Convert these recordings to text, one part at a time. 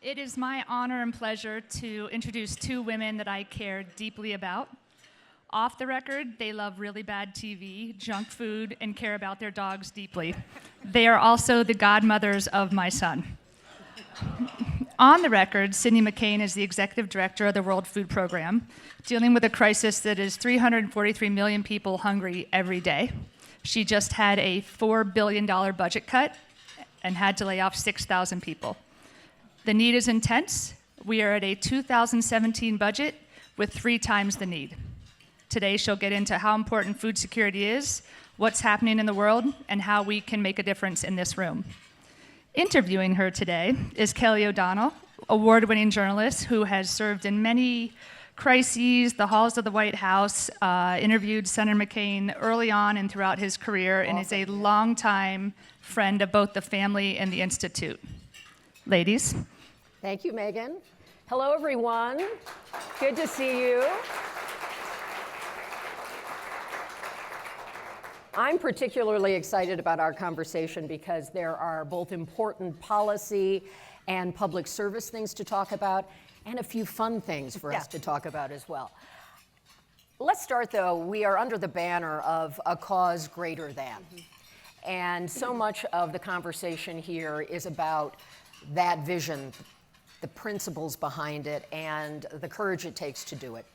It is my honor and pleasure to introduce two women that I care deeply about. Off the record, they love really bad TV, junk food, and care about their dogs deeply. They are also the godmothers of my son. On the record, Cindy McCain is the executive director of the World Food Program, dealing with a crisis that is 343 million people hungry every day. She just had a $4 billion budget cut and had to lay off 6,000 people. The need is intense. We are at a 2017 budget with 3 times the need. Today, she'll get into how important food security is, what's happening in the world, and how we can make a difference in this room. Interviewing her today is Kelly O'Donnell, award-winning journalist who has served in many crises, the halls of the White House, interviewed Senator McCain early on and throughout his career, and is a longtime friend of both the family and the Institute. Ladies. Thank you, Megan. Hello, everyone. Good to see you. I'm particularly excited about our conversation because there are both important policy and public service things to talk about, and a few fun things for us to talk about as well. Let's start, though. We are under the banner of a cause greater than. And so much of the conversation here is about that vision, the principles behind it, and the courage it takes to do it.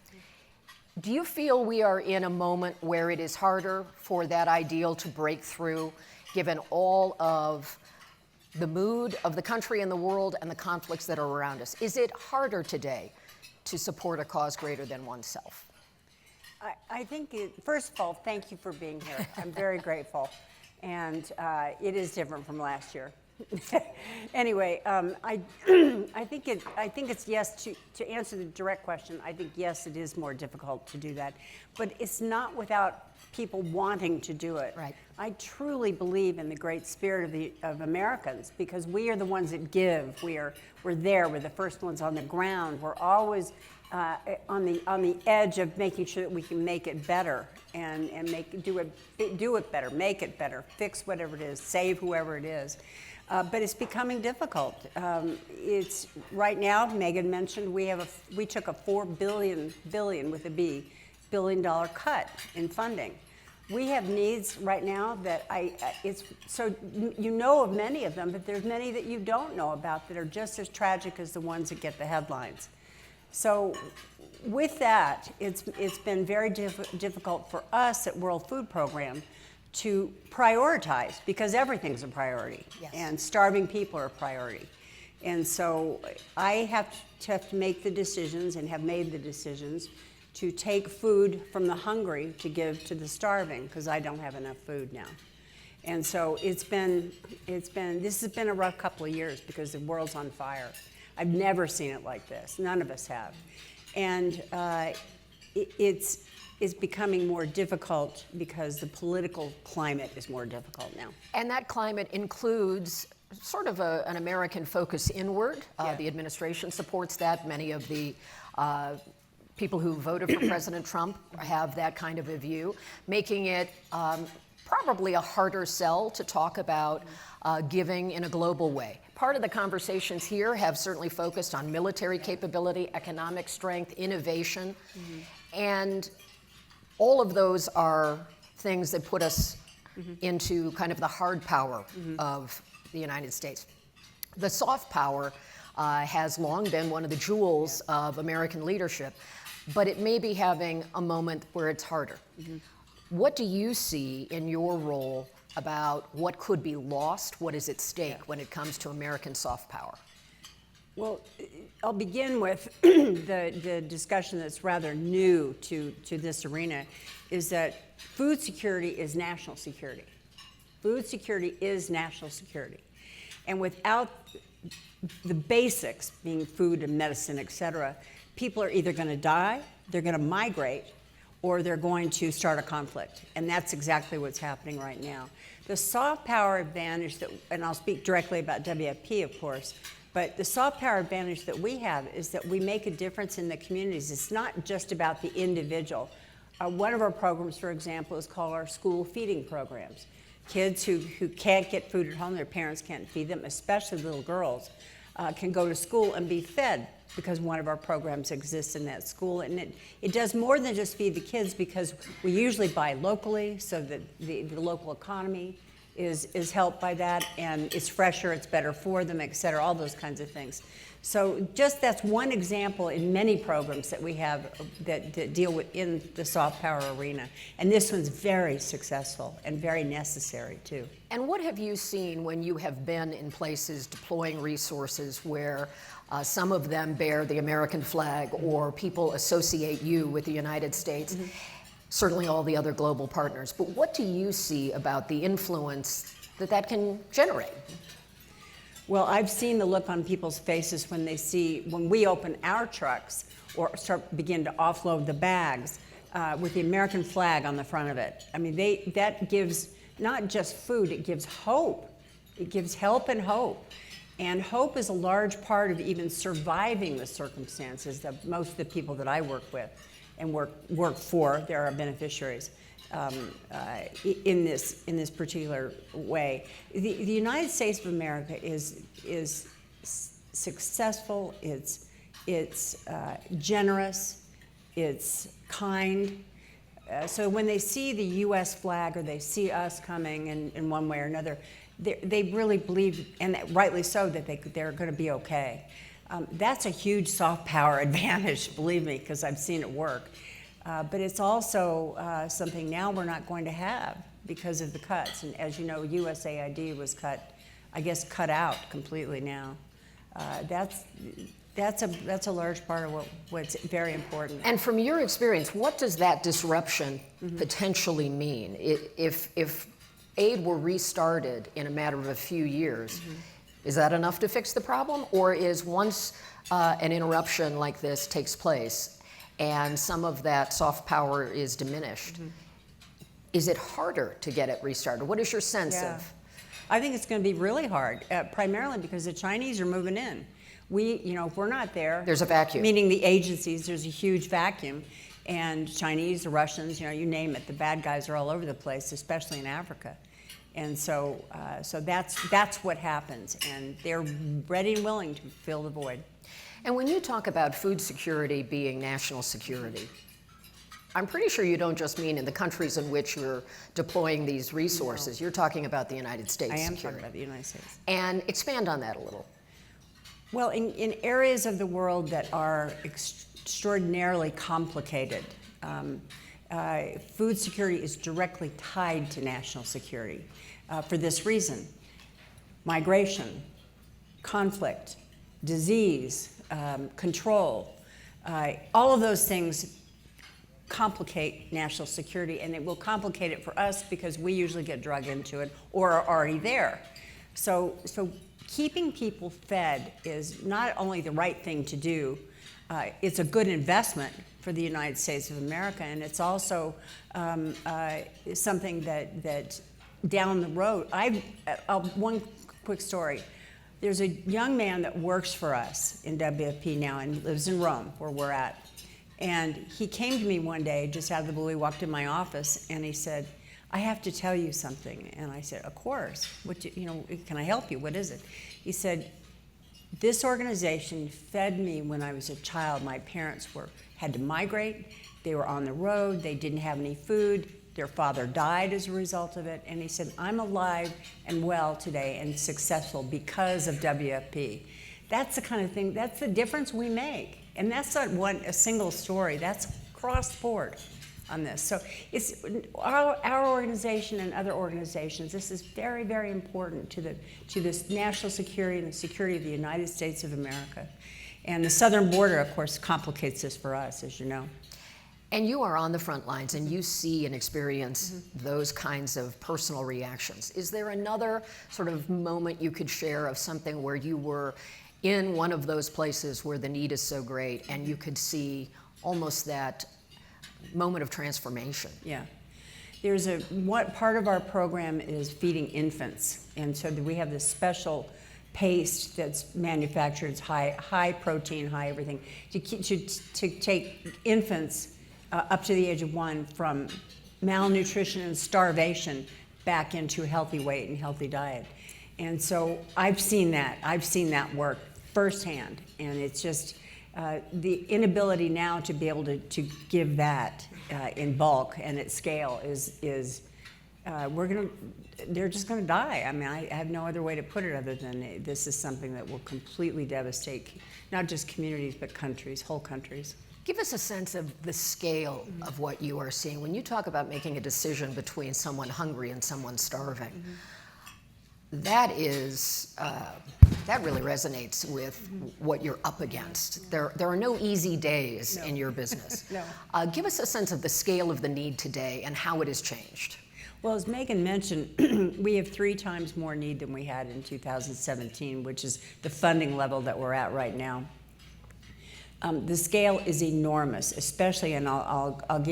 Do you feel we are in a moment where it is harder for that ideal to break through, given all of the mood of the country and the world and the conflicts that are around us? Is it harder today to support a cause greater than oneself? I think, first of all, thank you for being here. I'm very grateful. And it is different from last year. Anyway, I think it's yes, to answer the direct question, I think yes, it is more difficult to do that. But it's not without people wanting to do it. Right. I truly believe in the great spirit of Americans, because we are the ones that give. We're there. We're the first ones on the ground. We're always on the edge of making sure that we can make it better and do it better, make it better, fix whatever it is, save whoever it is. But it's becoming difficult. It's right now. Megan mentioned we took a $4 billion cut in funding. We have needs right now that so you know of many of them, but there's many that you don't know about that are just as tragic as the ones that get the headlines. So with that, it's been very difficult for us at World Food Program to prioritize, because everything's a priority. Yes. And starving people are a priority. And so I have to make the decisions, and have made the decisions, to take food from the hungry to give to the starving, because I don't have enough food now. And so this has been a rough couple of years, because the world's on fire. I've never seen it like this. None of us have. And it's becoming more difficult because the political climate is more difficult now. And that climate includes sort of an American focus inward. The administration supports that. Many of the people who voted for President Trump have that kind of a view, making it probably a harder sell to talk about giving in a global way. Part of the conversations here have certainly focused on military capability, economic strength, innovation, and all of those are things that put us into kind of the hard power of the United States. The soft power has long been one of the jewels of American leadership, but it may be having a moment where it's harder. What do you see in your role about what could be lost, what is at stake when it comes to American soft power? Well, I'll begin with the discussion that's rather new to this arena, is that food security is national security. Food security is national security. And without the basics, being food and medicine, et cetera, people are either going to die, they're going to migrate, or they're going to start a conflict. And that's exactly what's happening right now. The soft power advantage and I'll speak directly about WFP, of course, but the soft power advantage that we have is that we make a difference in the communities. It's not just about the individual. One of our programs, for example, is called our school feeding programs. Kids who can't get food at home, their parents can't feed them, especially little girls. can go to school and be fed because one of our programs exists in that school. And it does more than just feed the kids, because we usually buy locally so that the local economy is helped by that, and it's fresher, it's better for them, et cetera, all those kinds of things. So just that's one example in many programs that we have that deal with in the soft power arena. And this one's very successful and very necessary too. And what have you seen when you have been in places deploying resources where some of them bear the American flag, or people associate you with the United States? Mm-hmm. Certainly all the other global partners. But what do you see about the influence that can generate? Well, I've seen the look on people's faces when they see, when we open our trucks or begin to offload the bags with the American flag on the front of it. I mean, that gives not just food, it gives hope. It gives help and hope. And hope is a large part of even surviving the circumstances that most of the people that I work with and work for, there are beneficiaries in this particular way. The United States of America is successful. It's generous. It's kind. So when they see the U.S. flag, or they see us coming in one way or another, they really believe, and rightly so, that they're going to be okay. That's a huge soft power advantage, believe me, because I've seen it work. But it's also something now we're not going to have because of the cuts. And as you know, USAID was cut out completely now. That's a large part of what's very important. And from your experience, what does that disruption potentially mean? If aid were restarted in a matter of a few years, is that enough to fix the problem? Or is once an interruption like this takes place and some of that soft power is diminished, is it harder to get it restarted? What is your sense of? I think it's going to be really hard, primarily because the Chinese are moving in. If we're not there, there's a vacuum. Meaning the agencies, there's a huge vacuum. And Chinese, the Russians, you name it, the bad guys are all over the place, especially in Africa. And so that's what happens. And they're ready and willing to fill the void. And when you talk about food security being national security, I'm pretty sure you don't just mean in the countries in which you're deploying these resources. No. You're talking about the United States security. I am talking about the United States. And expand on that a little. Well, in areas of the world that are extraordinarily complicated, food security is directly tied to national security for this reason: migration, conflict, disease, control. All of those things complicate national security, and it will complicate it for us because we usually get dragged into it or are already there. So keeping people fed is not only the right thing to do, it's a good investment for the United States of America, and it's also something that down the road, one quick story. There's a young man that works for us in WFP now and lives in Rome, where we're at. And he came to me one day, just out of the blue. He walked in my office and he said, "I have to tell you something." And I said, "Of course. Can I help you? What is it?" He said, "This organization fed me when I was a child. My parents had to migrate. They were on the road. They didn't have any food. Their father died as a result of it." And he said, "I'm alive and well today and successful because of WFP." That's the kind of thing, that's the difference we make. And that's not a single story, that's across the board on this. So it's our organization and other organizations, this is very, very important to this national security and the security of the United States of America. And the southern border, of course, complicates this for us, as you know. And you are on the front lines and you see and experience those kinds of personal reactions. Is there another sort of moment you could share of something where you were in one of those places where the need is so great and you could see almost that moment of transformation? Yeah. There's what part of our program is feeding infants. And so we have this special paste that's manufactured, it's high protein, high everything, to take infants up to the age of 1 from malnutrition and starvation back into healthy weight and healthy diet. And so I've seen that work firsthand, and it's just the inability now to be able to give that in bulk and at scale is they're just gonna die. I mean, I have no other way to put it other than this is something that will completely devastate not just communities but countries, whole countries. Give us a sense of the scale of what you are seeing. When you talk about making a decision between someone hungry and someone starving, that is, that really resonates with what you're up against. There are no easy days in your business. No. Give us a sense of the scale of the need today and how it has changed. Well, as Megan mentioned, we have 3 times more need than we had in 2017, which is the funding level that we're at right now. The scale is enormous, especially, and I'll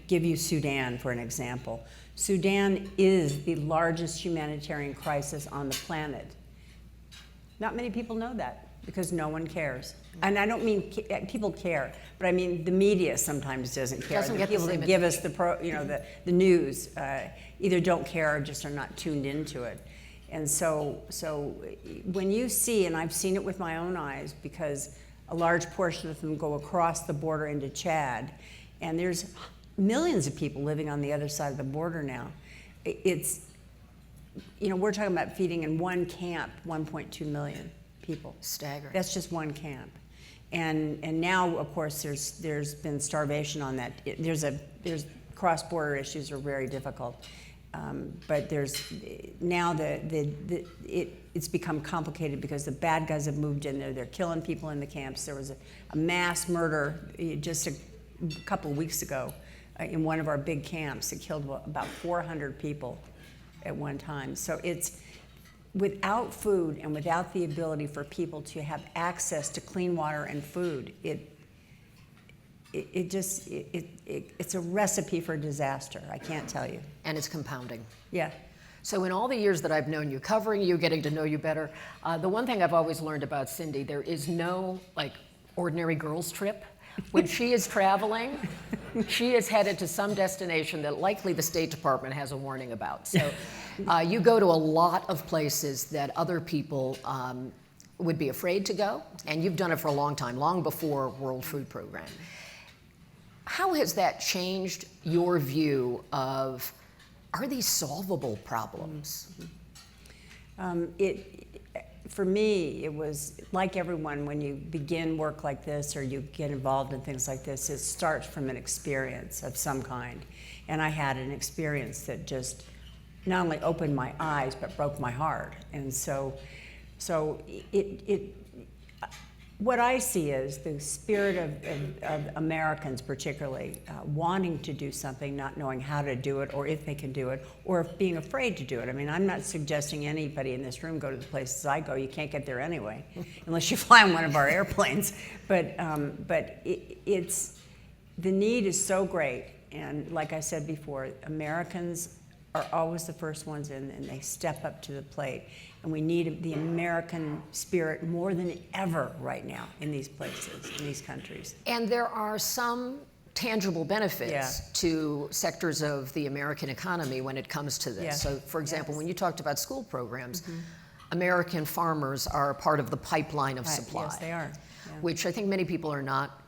give you Sudan for an example. Sudan is the largest humanitarian crisis on the planet. Not many people know that because no one cares. And I don't mean people care, but I mean the media sometimes doesn't care. Doesn't the get people the that give us the news either don't care or just are not tuned into it. And so when you see, and I've seen it with my own eyes because a large portion of them go across the border into Chad, and there's millions of people living on the other side of the border now. It's, we're talking about feeding in one camp 1.2 million people. Staggering. That's just one camp. And now, of course, there's been starvation on that. There's cross-border issues are very difficult. But there's now it's become complicated because the bad guys have moved in there. They're killing people in the camps. There was a mass murder just a couple of weeks ago in one of our big camps. It killed about 400 people at one time. So it's without food and without the ability for people to have access to clean water and food, it's a recipe for disaster, I can't tell you. And it's compounding. Yeah. So in all the years that I've known you, covering you, getting to know you better, the one thing I've always learned about Cindy, there is no ordinary girls trip. When she is traveling, she is headed to some destination that likely the State Department has a warning about. So you go to a lot of places that other people would be afraid to go, and you've done it for a long time, long before World Food Program. How has that changed your view of, are these solvable problems? For me, it was like everyone, when you begin work like this or you get involved in things like this, it starts from an experience of some kind. And I had an experience that just not only opened my eyes, but broke my heart. And so what I see is the spirit of Americans particularly wanting to do something, not knowing how to do it or if they can do it, or being afraid to do it. I mean, I'm not suggesting anybody in this room go to the places I go. You can't get there anyway, unless you fly on one of our airplanes. But it's the need is so great. And like I said before, Americans are always the first ones in, and they step up to the plate. And we need the American spirit more than ever right now in these places, in these countries. And there are some tangible benefits to sectors of the American economy when it comes to this. So, for example, when you talked about school programs, American farmers are a part of the pipeline of supply. Yes, they are. Yeah. Which I think many people are not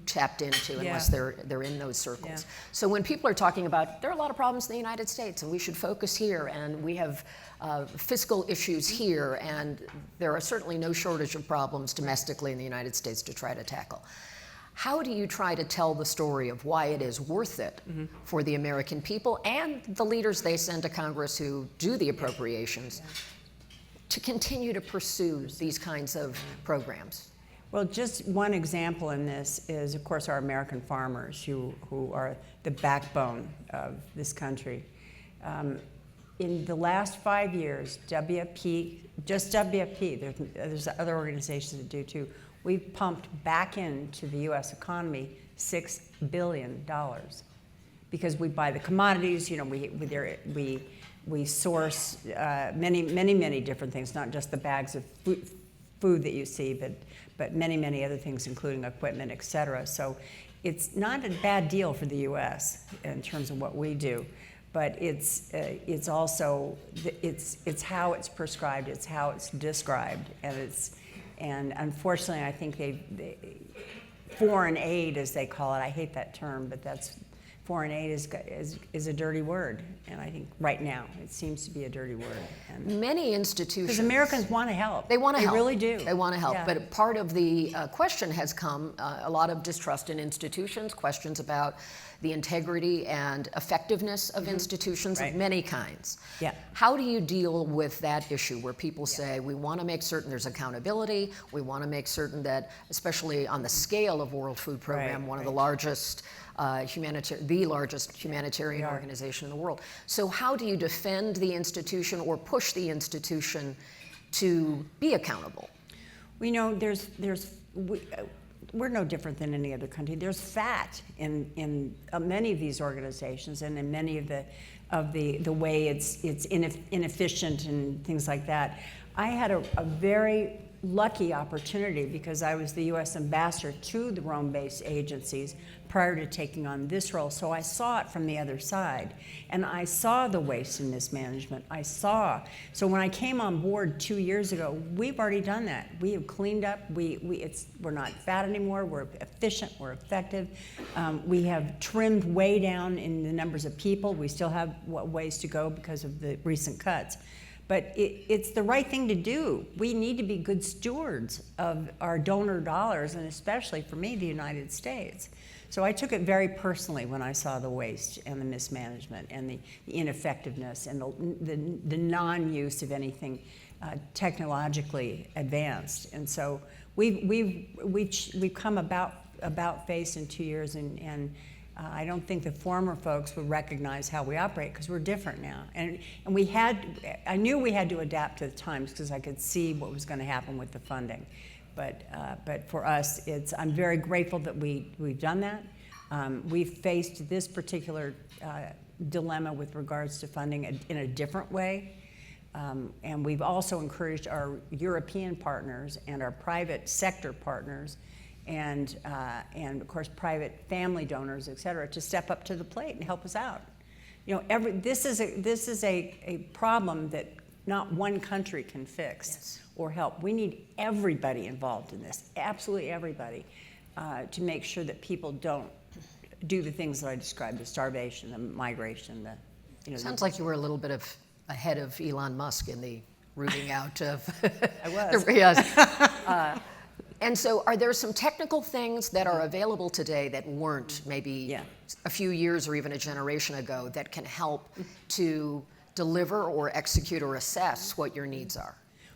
tapped into unless they're in those circles. Yeah. So when people are talking about, there are a lot of problems in the United States and we should focus here, and we have fiscal issues here, and there are certainly no shortage of problems domestically in the United States to try to tackle. How do you try to tell the story of why it is worth it for the American people and the leaders they send to Congress who do the appropriations to continue to pursue these kinds of programs? Well, just one example in this is, of course, our American farmers who are the backbone of this country. In the last 5 years, WFP, there's other organizations that do too, we've pumped back into the U.S. economy $6 billion because we buy the commodities, we source many different things, not just the bags of food that you see, but many other things, including equipment, et cetera. So it's not a bad deal for the U.S. in terms of what we do, but it's also, it's how it's prescribed, it's how it's described, and And unfortunately, I think foreign aid, as they call it, I hate that term, but foreign aid is a dirty word. And I think right now it seems to be a dirty word. And many institutions. because Americans want to help. They want to help. They really do. They want to help. Yeah. But part of the question has come, a lot of distrust in institutions, questions about the integrity and effectiveness of institutions Right. of many kinds. Yeah. How do you deal with that issue where people say, we want to make certain there's accountability, we want to make certain that, especially on the scale of World Food Program, Right, one of right. the largest the largest humanitarian We are. organization in the world. So how do you defend the institution or push the institution to be accountable? We know we're no different than any other country. There's fat in many of these organizations and in many of the way it's inefficient and things like that. I had a very lucky opportunity because I was the U.S. ambassador to the Rome-based agencies prior to taking on this role. So I saw it from the other side, and I saw the waste and mismanagement. So when I came on board 2 years ago, we've already done that. We have cleaned up. We're not fat anymore. We're efficient. We're effective. We have trimmed way down in the numbers of people. We still have ways to go because of the recent cuts. But it's the right thing to do. We need to be good stewards of our donor dollars, and especially for me, the United States. So I took it very personally when I saw the waste and the mismanagement and the ineffectiveness and the non-use of anything technologically advanced. And so we've come about face in 2 years, and I don't think the former folks would recognize how we operate because we're different now. And I knew we had to adapt to the times because I could see what was going to happen with the funding. But for us, I'm very grateful that we've done that. We've faced this particular dilemma with regards to funding in a different way. And we've also encouraged our European partners and our private sector partners and of course private family donors, et cetera, to step up to the plate and help us out. This is a problem that not one country can fix. Yes. Or help. We need everybody involved in this, absolutely everybody, to make sure that people don't do the things that I described, the starvation, the migration, Sounds like you were a little bit ahead of Elon Musk in the rooting out of... I was. Yes. And so are there some technical things that are available today that weren't maybe a few years or even a generation ago that can help to deliver or execute or assess what your needs are?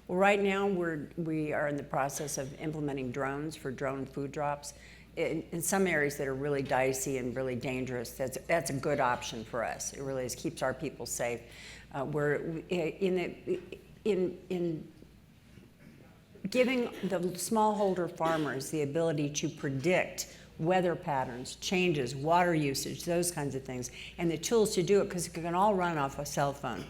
Well, right now we are in the process of implementing drones for drone food drops. In some areas that are really dicey and really dangerous, that's a good option for us. It really is, keeps our people safe. We're in giving the smallholder farmers the ability to predict weather patterns, changes, water usage, those kinds of things, and the tools to do it, because it can all run off a cell phone.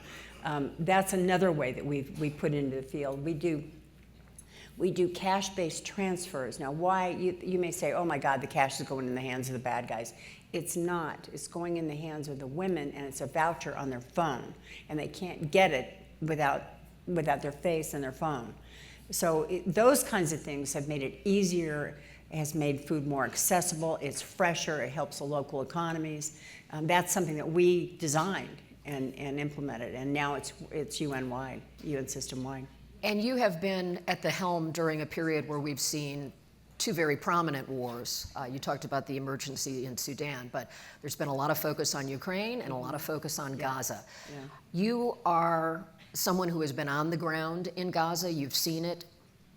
That's another way that we put into the field. We do cash-based transfers. Now, why, you may say, oh my God, the cash is going in the hands of the bad guys. It's not. It's going in the hands of the women, and it's a voucher on their phone, and they can't get it without their face and their phone. So those kinds of things have made it easier, has made food more accessible, it's fresher, it helps the local economies. That's something that we designed and implemented, and now it's UN-wide, UN system-wide. And you have been at the helm during a period where we've seen two very prominent wars. You talked about the emergency in Sudan, but there's been a lot of focus on Ukraine and a lot of focus on Gaza. Yeah. You are someone who has been on the ground in Gaza. You've seen it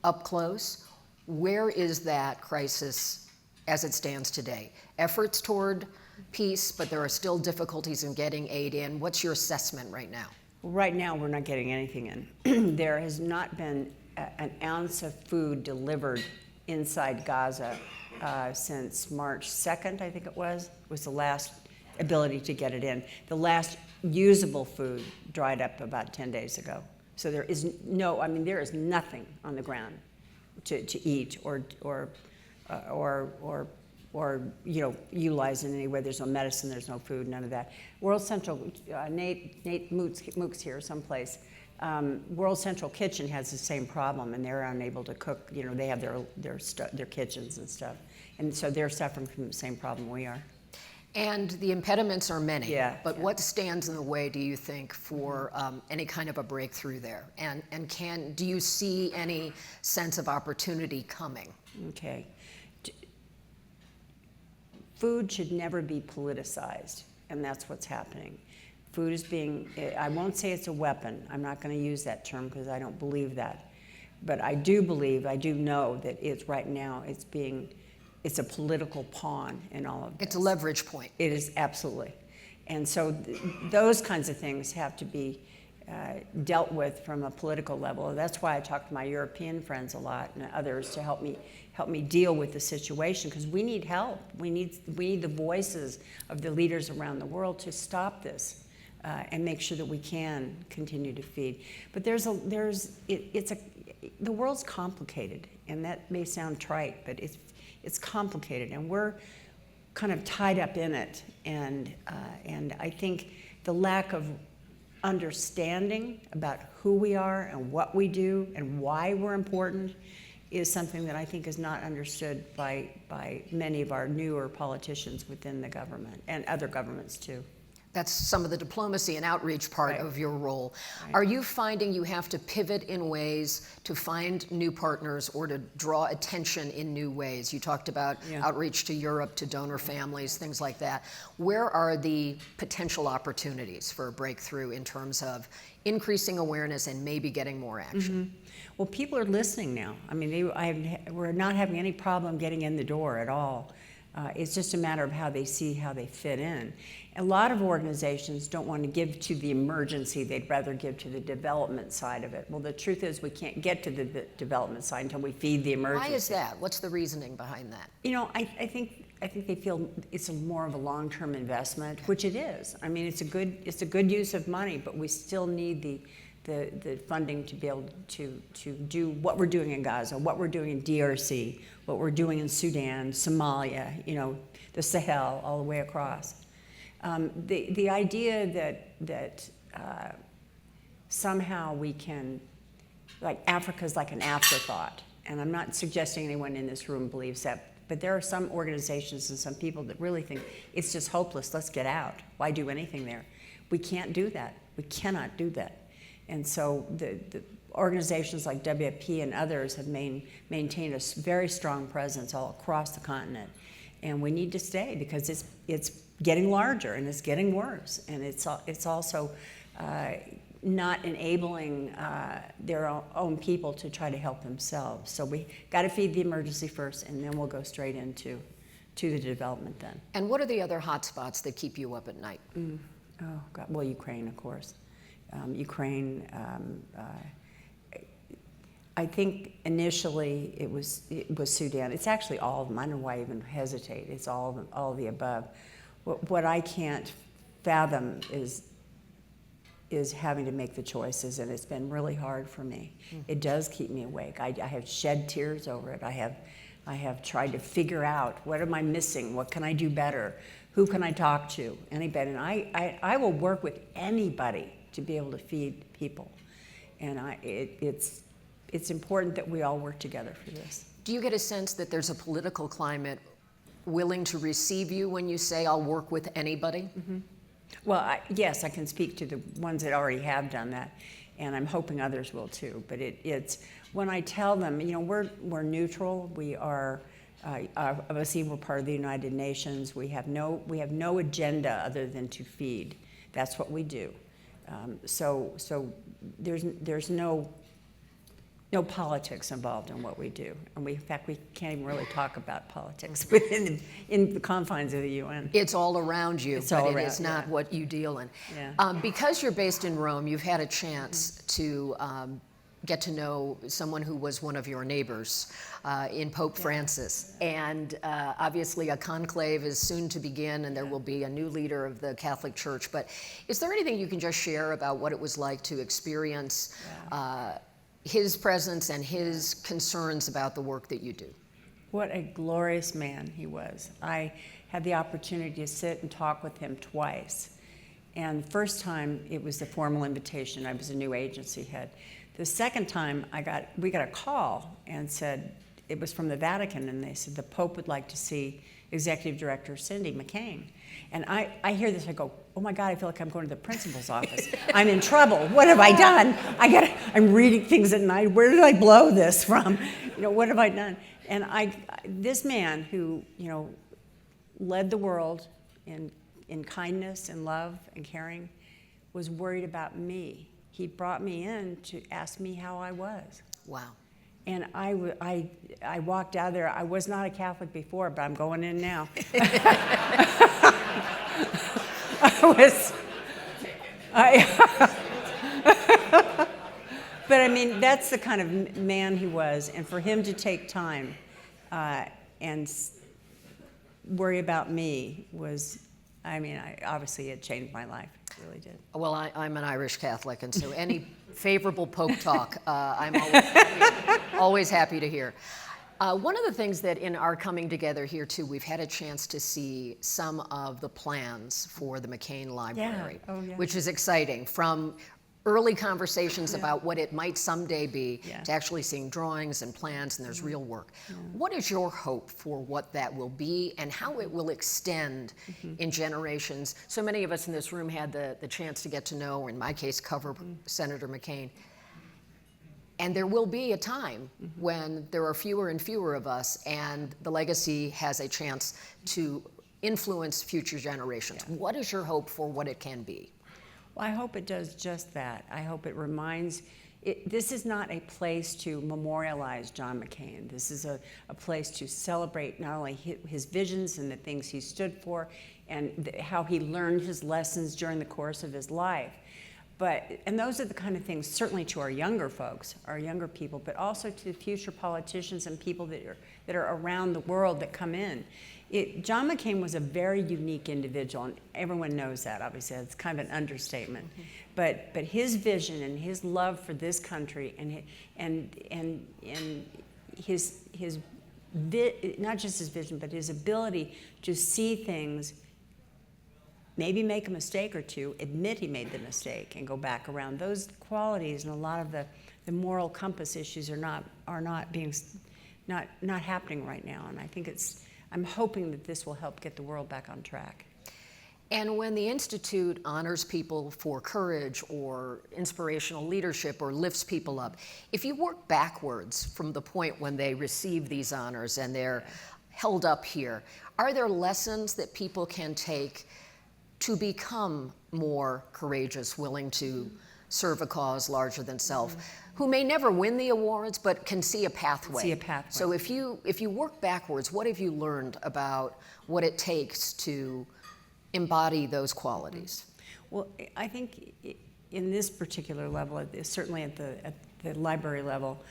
up close. Where is that crisis as it stands today? Efforts toward peace, but there are still difficulties in getting aid in. What's your assessment right now? Right now, we're not getting anything in. There has not been an ounce of food delivered inside Gaza since March 2nd, I think it was the last ability to get it in. The last usable food dried up about 10 days ago. So there is there is nothing on the ground to eat or utilize in any way. There's no medicine, there's no food, none of that. World Central, Nate Mooks here someplace, World Central Kitchen has the same problem, and they're unable to cook. You know, they have their kitchens and stuff, and so they're suffering from the same problem we are. And the impediments are many. Yeah, but yeah. what stands in the way, do you think, for any kind of a breakthrough there? And do you see any sense of opportunity coming? Okay. Food should never be politicized, and that's what's happening. Food is being, I won't say it's a weapon. I'm not going to use that term because I don't believe that. But I do know that it's right now, it's a political pawn in all of this. It's a leverage point. It is, absolutely. And so those kinds of things have to be dealt with from a political level. That's why I talk to my European friends a lot and others to help me deal with the situation, because we need help. We need the voices of the leaders around the world to stop this and make sure that we can continue to feed. But the world's complicated, and that may sound trite, but it's complicated, and we're kind of tied up in it. And I think the lack of understanding about who we are and what we do and why we're important is something that I think is not understood by many of our newer politicians within the government and other governments too. That's some of the diplomacy and outreach part Right. of your role. Right. Are you finding you have to pivot in ways to find new partners or to draw attention in new ways? You talked about Yeah. outreach to Europe, to donor families, things like that. Where are the potential opportunities for a breakthrough in terms of increasing awareness and maybe getting more action? Mm-hmm. Well, people are listening now. I mean, we're not having any problem getting in the door at all. It's just a matter of how they fit in. A lot of organizations don't want to give to the emergency, they'd rather give to the development side of it. Well, the truth is we can't get to the development side until we feed the emergency. Why is that? What's the reasoning behind that? You know, I think they feel it's more of a long-term investment, which it is. I mean, it's a good use of money, but we still need the funding to be able to do what we're doing in Gaza, what we're doing in DRC, what we're doing in Sudan, Somalia, you know, the Sahel, all the way across. The idea that somehow we can, like Africa's like an afterthought, and I'm not suggesting anyone in this room believes that, but there are some organizations and some people that really think it's just hopeless, let's get out. Why do anything there? We can't do that. We cannot do that. And so the organizations like WFP and others have maintained a very strong presence all across the continent. And we need to stay because it's getting larger and it's getting worse. And it's also not enabling their own people to try to help themselves. So we got to feed the emergency first, and then we'll go straight into the development then. And what are the other hot spots that keep you up at night? Oh, God. Well, Ukraine, of course. Ukraine, I think initially it was Sudan. It's actually all of them. I don't know why I even hesitate. It's all of the above. What I can't fathom is having to make the choices, and it's been really hard for me. It does keep me awake. I have shed tears over it. I have tried to figure out, what am I missing? What can I do better? Who can I talk to? Anybody. And I will work with anybody to be able to feed people. And it's important that we all work together for this. Do you get a sense that there's a political climate willing to receive you when you say, I'll work with anybody? Mm-hmm. Well, yes, I can speak to the ones that already have done that, and I'm hoping others will too. But it's when I tell them, you know, we're neutral. We are obviously we're part of the United Nations. We have no agenda other than to feed. That's what we do. So there's no politics involved in what we do, and in fact we can't even really talk about politics in the confines of the UN. It's all around you, but it is not yeah. what you deal in. Yeah. Because you're based in Rome, you've had a chance to get to know someone who was one of your neighbors in Pope Francis. And obviously a conclave is soon to begin, and there will be a new leader of the Catholic Church. But is there anything you can just share about what it was like to experience his presence and his concerns about the work that you do? What a glorious man he was. I had the opportunity to sit and talk with him twice. And the first time, it was the formal invitation. I was a new agency head. The second time, we got a call and said, it was from the Vatican, and they said the Pope would like to see Executive Director Cindy McCain. And I hear this, I go, oh my God, I feel like I'm going to the principal's office. I'm in trouble. What have I done? I'm reading things at night. Where did I blow this from? What have I done? And this man who, led the world in kindness and love and caring was worried about me. He brought me in to ask me how I was. Wow. And I walked out of there. I was not a Catholic before, but I'm going in now. But I mean, that's the kind of man he was. And for him to take time and worry about me was, obviously it changed my life. It really did. Well, I'm an Irish Catholic, and so any favorable Pope talk, I'm always happy to hear. One of the things that in our coming together here, too, we've had a chance to see some of the plans for the McCain Library, which is exciting, from early conversations about what it might someday be to actually seeing drawings and plans, and there's real work. What is your hope for what that will be and how it will extend in generations? So many of us in this room had the chance to get to know, or in my case, cover Senator McCain. And there will be a time when there are fewer and fewer of us, and the legacy has a chance to influence future generations. What is your hope for what it can be? Well, I hope it does just that. I hope it reminds, this is not a place to memorialize John McCain. This is a place to celebrate not only his visions and the things he stood for and how he learned his lessons during the course of his life. And those are the kind of things, certainly to our younger folks, our younger people, but also to the future politicians and people that are around the world that come in. John McCain was a very unique individual, and everyone knows that, obviously. It's kind of an understatement. But his vision and his love for this country and his not just his vision, but his ability to see things, maybe make a mistake or two, admit he made the mistake, and go back around. Those qualities and a lot of the moral compass issues are not happening right now. And I think I'm hoping that this will help get the world back on track. And when the Institute honors people for courage or inspirational leadership or lifts people up, if you work backwards from the point when they receive these honors and they're held up here, are there lessons that people can take to become more courageous, willing to serve a cause larger than self, who may never win the awards but can see a pathway? So if you work backwards, what have you learned about what it takes to embody those qualities? Well, I think in this particular level, certainly at the library level,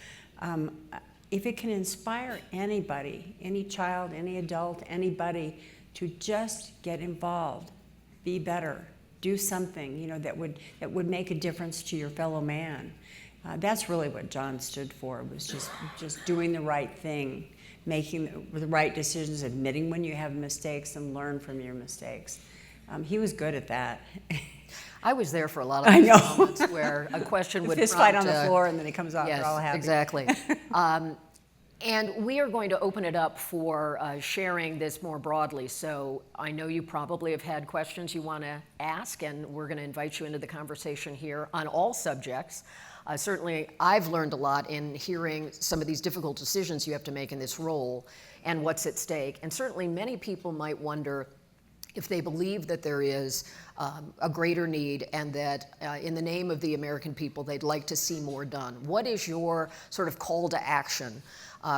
if it can inspire anybody, any child, any adult, anybody, to just get involved, be better, do something, that would make a difference to your fellow man. That's really what John stood for, was just doing the right thing, making the right decisions, admitting when you have mistakes, and learn from your mistakes. He was good at that. I was there for a lot of those moments where a question would fist fight on the floor, and then he comes off, yes, they're all happy. Exactly. And we are going to open it up for sharing this more broadly. So I know you probably have had questions you want to ask, and we're going to invite you into the conversation here on all subjects. Certainly, I've learned a lot in hearing some of these difficult decisions you have to make in this role and what's at stake. And certainly, many people might wonder if they believe that there is a greater need and that in the name of the American people, they'd like to see more done. What is your sort of call to action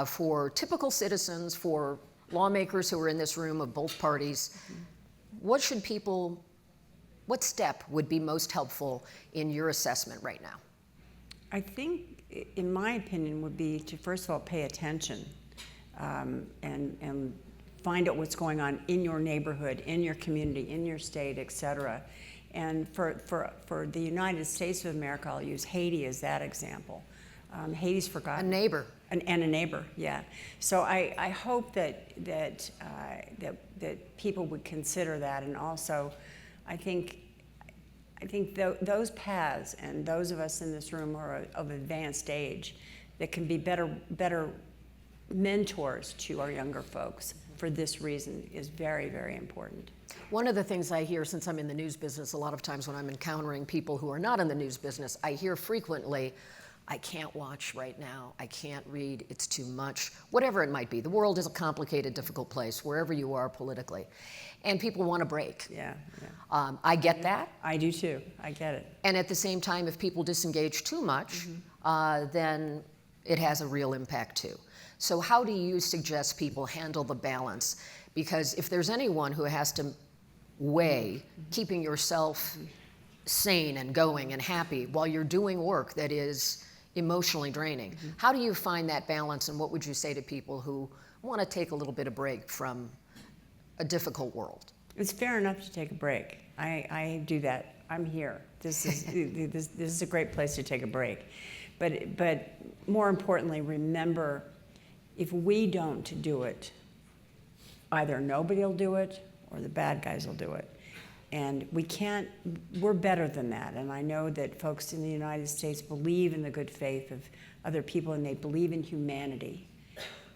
for typical citizens, for lawmakers who are in this room of both parties? What step would be most helpful in your assessment right now? I think, in my opinion, would be to first of all pay attention and find out what's going on in your neighborhood, in your community, in your state, et cetera. And for the United States of America, I'll use Haiti as that example. Haiti's forgotten. A neighbor. And a neighbor, yeah. So I hope that people would consider that, and also I think I think those paths, and those of us in this room are of advanced age, that can be better mentors to our younger folks for this reason is very, very important. One of the things I hear, since I'm in the news business, a lot of times when I'm encountering people who are not in the news business, I hear frequently, I can't watch right now, I can't read, it's too much, whatever it might be. The world is a complicated, difficult place, wherever you are politically. And people want a break. Yeah. I get that. I do too, I get it. And at the same time, if people disengage too much, then it has a real impact too. So how do you suggest people handle the balance? Because if there's anyone who has to weigh keeping yourself sane and going and happy while you're doing work that is emotionally draining, how do you find that balance, and what would you say to people who want to take a little bit of break from a difficult world? It's fair enough to take a break. I do that. I'm here. This is a great place to take a break. But more importantly, remember, if we don't do it, either nobody will do it or the bad guys will do it. And we're better than that. And I know that folks in the United States believe in the good faith of other people, and they believe in humanity.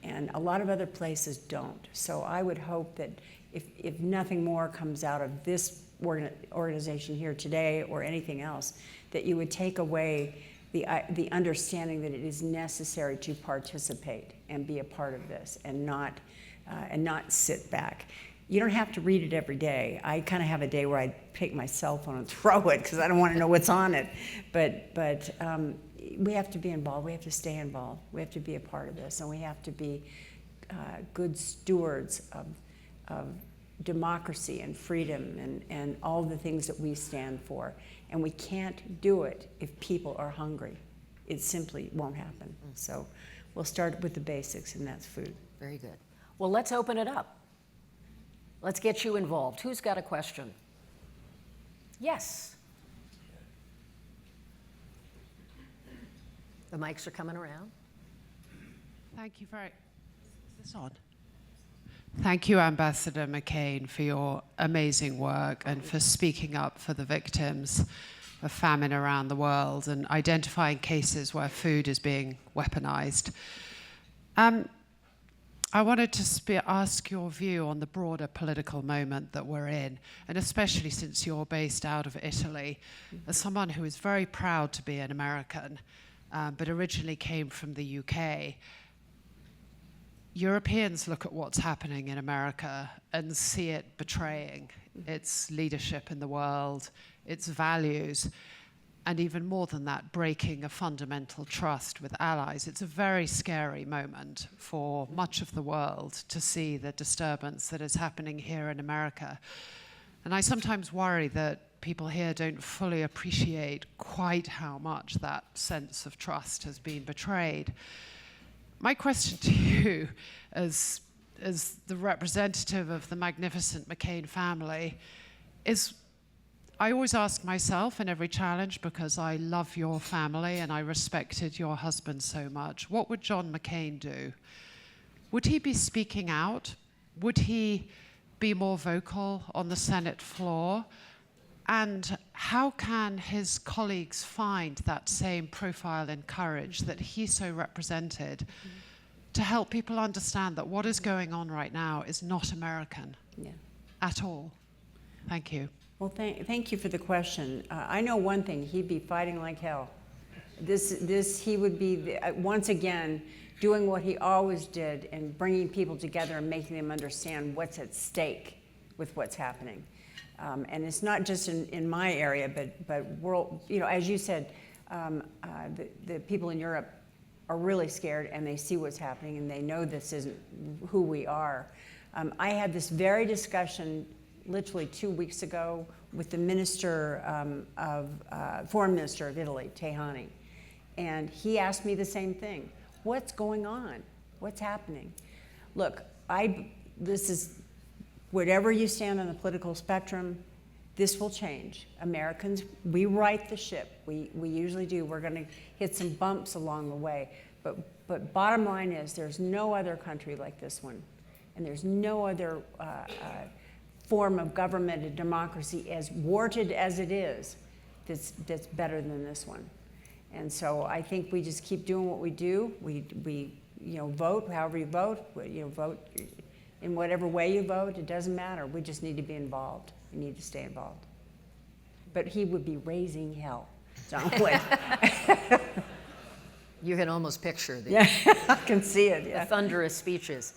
And a lot of other places don't. So I would hope that if nothing more comes out of this organization here today or anything else, that you would take away the understanding that it is necessary to participate and be a part of this, and not sit back. You don't have to read it every day. I kind of have a day where I take my cell phone and throw it because I don't want to know what's on it. But we have to be involved. We have to stay involved. We have to be a part of this, and we have to be good stewards of democracy and freedom and all the things that we stand for. And we can't do it if people are hungry. It simply won't happen. So we'll start with the basics, and that's food. Very good. Well, let's open it up. Let's get you involved. Who's got a question? Yes. The mics are coming around. Thank you is this on? Thank you, Ambassador McCain, for your amazing work and for speaking up for the victims of famine around the world and identifying cases where food is being weaponized. I wanted to ask your view on the broader political moment that we're in, and especially since you're based out of Italy, as someone who is very proud to be an American, but originally came from the UK. Europeans look at what's happening in America and see it betraying its leadership in the world, its values, and even more than that, breaking a fundamental trust with allies. It's a very scary moment for much of the world to see the disturbance that is happening here in America. And I sometimes worry that people here don't fully appreciate quite how much that sense of trust has been betrayed. My question to you, as the representative of the magnificent McCain family, is I always ask myself in every challenge, because I love your family and I respected your husband so much, what would John McCain do? Would he be speaking out? Would he be more vocal on the Senate floor? And how can his colleagues find that same profile and courage that he so represented to help people understand that what is going on right now is not American at all? Thank you. Well, thank you for the question. I know one thing: he'd be fighting like hell. He would be once again doing what he always did and bringing people together and making them understand what's at stake with what's happening. And it's not just in my area, but world. You know, as you said, the people in Europe are really scared, and they see what's happening, and they know this isn't who we are. I had this very discussion literally 2 weeks ago with the foreign minister of Italy, Tajani, and he asked me the same thing. What's going on? What's happening? Look, this is, whatever you stand on the political spectrum, this will change. Americans, we right the ship. We usually do. We're going to hit some bumps along the way. But bottom line is, there's no other country like this one. And there's no other form of government and democracy, as warranted as it is, that's better than this one. And so I think we just keep doing what we do. We vote however you vote. Vote in whatever way you vote. It doesn't matter. We just need to be involved. We need to stay involved. But he would be raising hell, John would. You can almost picture the, Yeah, I can see it. the Yeah. thunderous speeches.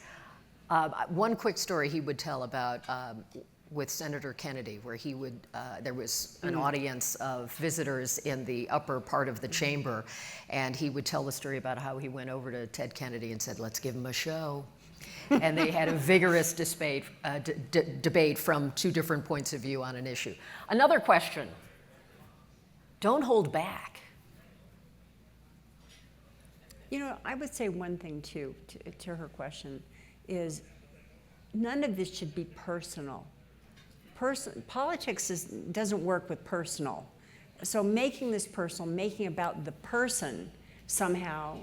One quick story he would tell about with Senator Kennedy, where he would, there was an audience of visitors in the upper part of the chamber, and he would tell the story about how he went over to Ted Kennedy and said, "Let's give him a show." And they had a vigorous debate from two different points of view on an issue. Another question. Don't hold back. I would say one thing too, to her question, is none of this should be personal. Politics doesn't work with personal. So making this personal, making about the person somehow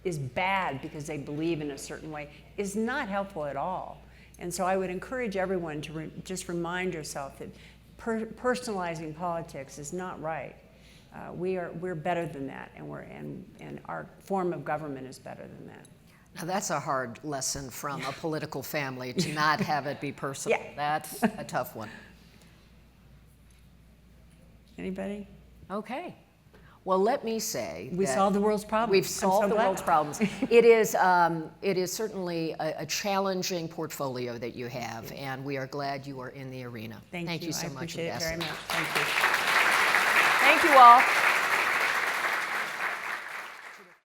is bad because they believe in a certain way, is not helpful at all. And so I would encourage everyone to just remind yourself that personalizing politics is not right. We're better than that, and our form of government is better than that. Now that's a hard lesson from a political family, to not have it be personal. Yeah. That's a tough one. Anybody? Okay. Well, let me say We that solved the world's problems. We've I'm solved so the glad. world's problems. It is certainly a challenging portfolio that you have, and we are glad you are in the arena. Thank you so I much, appreciate it Ambassador. very much. Thank you. Thank you all.